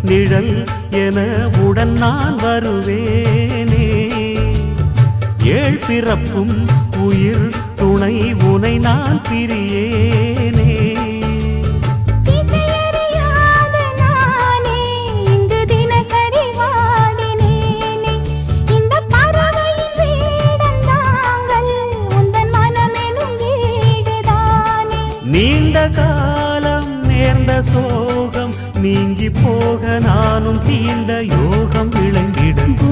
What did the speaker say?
நிழல் என உடன் நான் வருவேனே. ஏழ் பிறப்பும் உயிர் துணை உனை நான் பிரியேனே. நீண்ட காலம் நேர்ந்த சோகம் நீங்கி போக நானும் தீண்ட யோகம் விளங்கிடும்.